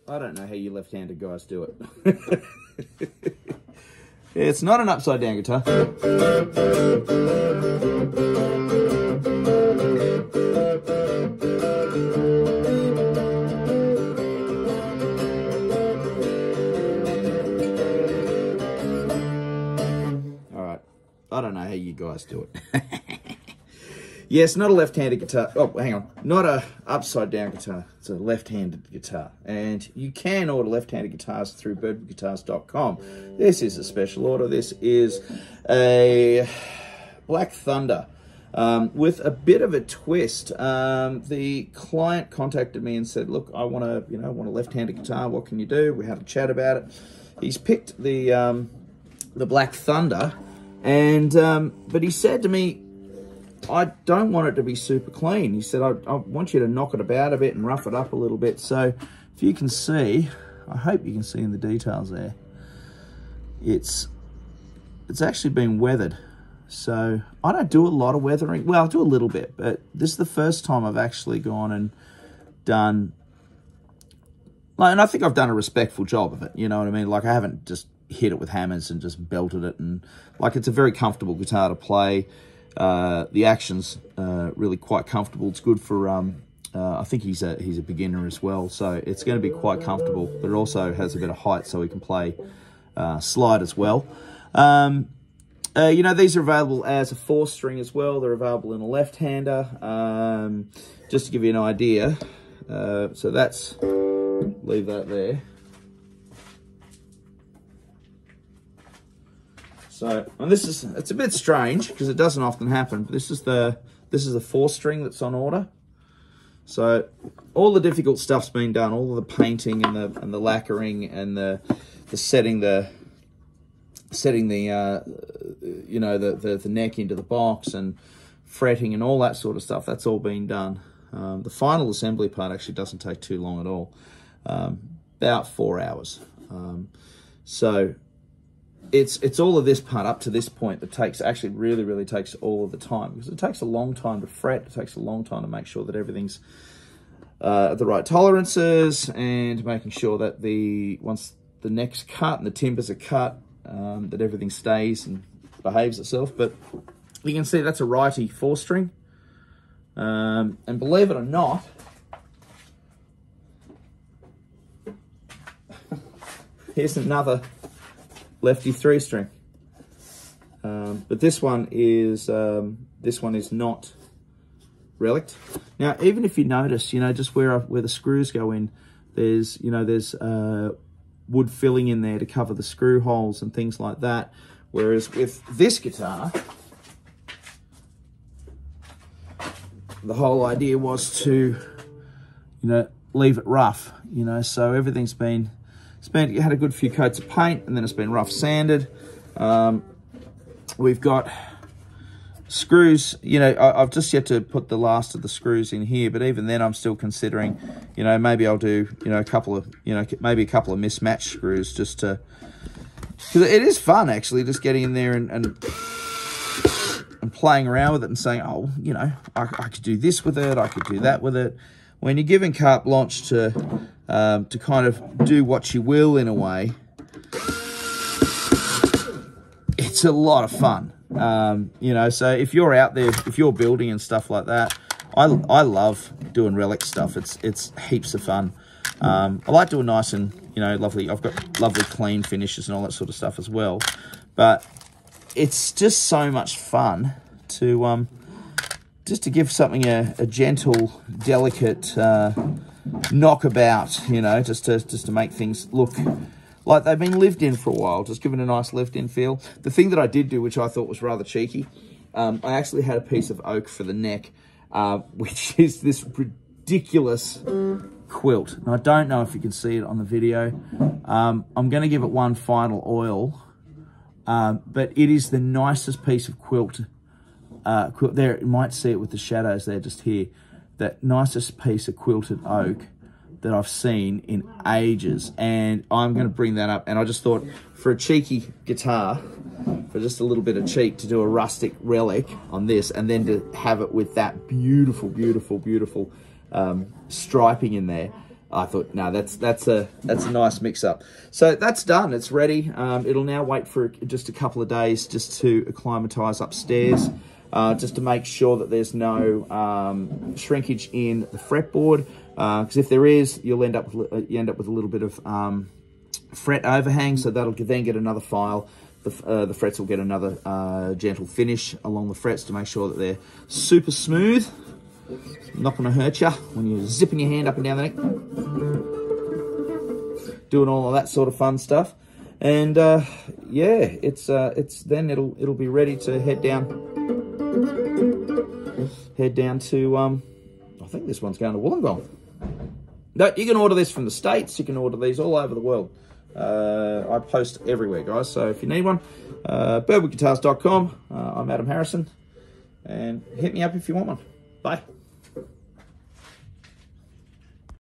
I don't know how you left-handed guys do it. It's not an upside down guitar. All right, I don't know how you guys do it. Yes, not a left-handed guitar. Oh, hang on. Not a upside-down guitar. It's a left-handed guitar. And you can order left-handed guitars through birdwoodguitars.com. This is a special order. This is a Black Thunder with a bit of a twist. The client contacted me and said, "Look, I want a left-handed guitar. What can you do?" We had a chat about it. He's picked the Black Thunder, and but he said to me, "I don't want it to be super clean." He said, I want you to knock it about a bit and rough it up a little bit. So if you can see, I hope you can see in the details there, it's actually been weathered. So I don't do a lot of weathering. Well, I'll do a little bit, but this is the first time I've actually gone and done, and I think I've done a respectful job of it. You know what I mean? Like, I haven't just hit it with hammers and just belted it. And like, it's a very comfortable guitar to play. The action's really quite comfortable. It's good for, I think he's a beginner as well, so it's going to be quite comfortable, but it also has a bit of height so he can play slide as well. You know, these are available as a 4-string as well. They're available in a left-hander, just to give you an idea. So that's, leave that there. So, and this is, it's a bit strange because it doesn't often happen, but this is a 4-string that's on order. So all the difficult stuff's been done, all of the painting and the lacquering and the setting the you know, the neck into the box and fretting and all that sort of stuff. That's all been done. The final assembly part actually doesn't take too long at all, about 4 hours. So it's all of this part up to this point that takes, actually really takes all of the time, because it takes a long time to fret. It takes a long time to make sure that everything's at the right tolerances, and making sure that once the neck's cut and the timbers are cut, that everything stays and behaves itself. But you can see that's a righty 4-string, and believe it or not, here's another lefty 3-string, but this one is not relic. Now, even if you notice, you know, just where the screws go in, there's wood filling in there to cover the screw holes and things like that. Whereas with this guitar, the whole idea was to, you know, leave it rough. You know, so everything's been spent. You had a good few coats of paint, and then it's been rough sanded. We've got screws. You know, I've just yet to put the last of the screws in here, but even then, I'm still considering. You know, maybe I'll do, you know, maybe a couple of mismatched screws, just to, because it is fun actually, just getting in there and playing around with it and saying, oh, you know, I could do this with it, I could do that with it. When you're given carte blanche to kind of do what you will in a way, it's a lot of fun. You know, so if you're out there, if you're building and stuff like that, I love doing relic stuff. It's heaps of fun. I like doing nice and, you know, lovely. I've got lovely clean finishes and all that sort of stuff as well. But it's just so much fun to just to give something a gentle, delicate knockabout, you know, just to make things look like they've been lived in for a while, just give it a nice lived-in feel. The thing that I did do, which I thought was rather cheeky, I actually had a piece of oak for the neck, which is this ridiculous quilt. And I don't know if you can see it on the video. I'm going to give it one final oil, but it is the nicest piece of quilt. There, you might see it with the shadows there just here. That nicest piece of quilted oak that I've seen in ages. And I'm going to bring that up. And I just thought, for a cheeky guitar, for just a little bit of cheek, to do a rustic relic on this, and then to have it with that beautiful, beautiful, beautiful striping in there. I thought, no, that's a nice mix-up. So that's done. It's ready. It'll now wait for just a couple of days just to acclimatise upstairs, just to make sure that there's no shrinkage in the fretboard. Because if there is, you end up with a little bit of fret overhang. So that'll then get another file. The frets will get another gentle finish along the frets to make sure that they're super smooth. Not going to hurt you when you're zipping your hand up and down the neck, doing all of that sort of fun stuff. And yeah, it's then it'll be ready to head down to I think this one's going to Wollongong. No, you can order this from the States. You can order these all over the world. I post everywhere, guys. So if you need one, birdwoodguitars.com. I'm Adam Harrison, and hit me up if you want one. Bye.